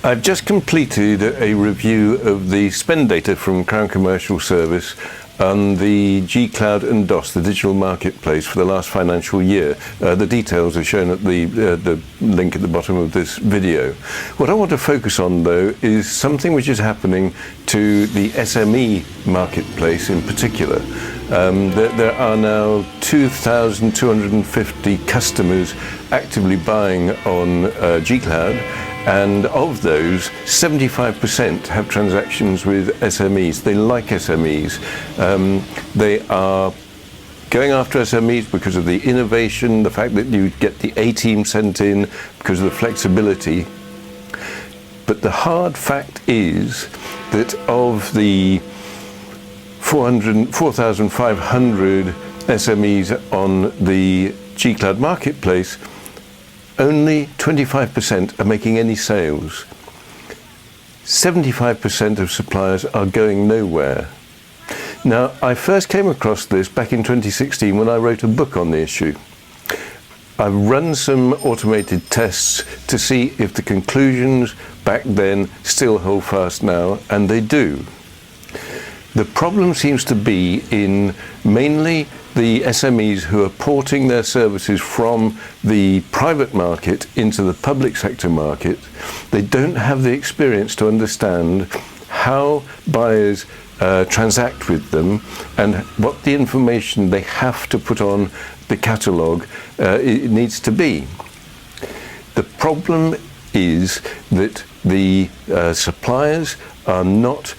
I've just completed a review of the spend data from Crown Commercial Service on the G-Cloud and DOS, the digital marketplace, for the last financial year. The details are shown at the link at the bottom of this video. What I want to focus on, though, is something which is happening to the SME marketplace in particular. There are now 2,250 customers actively buying on G-Cloud. And of those, 75% have transactions with SMEs. They like SMEs. They are going after SMEs because of the innovation, the fact that you get the A-team sent in, because of the flexibility. But the hard fact is that of the 4,500 SMEs on the G-Cloud marketplace, only 25% are making any sales. 75% of suppliers are going nowhere. Now, I first came across this back in 2016 when I wrote a book on the issue. I've run some automated tests to see if the conclusions back then still hold fast now, and they do. The problem seems to be in mainly the SMEs who are porting their services from the private market into the public sector market. They don't have the experience to understand how buyers transact with them and what the information they have to put on the catalogue it needs to be. The problem is that the suppliers are not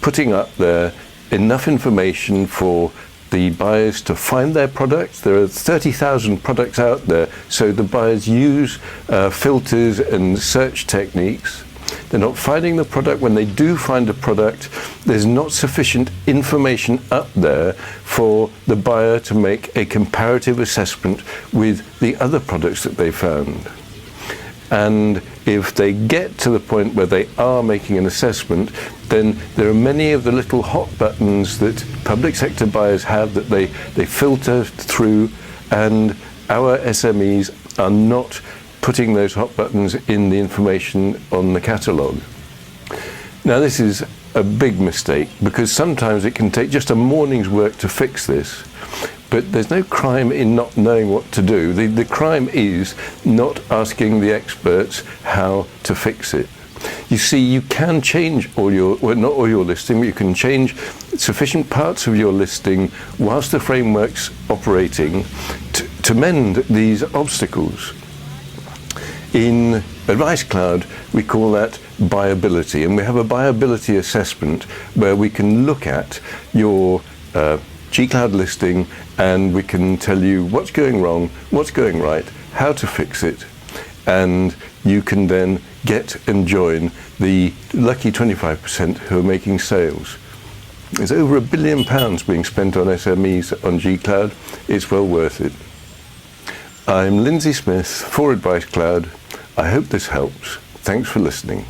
putting up there enough information for the buyers to find their products. There are 30,000 products out there, so the buyers use filters and search techniques. They're not finding the product. When they do find a product, there's not sufficient information up there for the buyer to make a comparative assessment with the other products that they found. And if they get to the point where they are making an assessment, then there are many of the little hot buttons that public sector buyers have that they filter through, and our SMEs are not putting those hot buttons in the information on the catalogue. Now, this is a big mistake, because sometimes it can take just a morning's work to fix this. But there's no crime in not knowing what to do. The crime is not asking the experts how to fix it. You see, you can change all your, well, not all your listing, but you can change sufficient parts of your listing whilst the framework's operating to mend these obstacles. In Adviser Cloud, we call that buyability, and we have a buyability assessment where we can look at your G-Cloud listing, and we can tell you what's going wrong, what's going right, how to fix it, and you can then get and join the lucky 25% who are making sales. There's over £1 billion being spent on SMEs on G-Cloud. It's well worth it. I'm Lindsay Smith for Adviser Cloud. I hope this helps. Thanks for listening.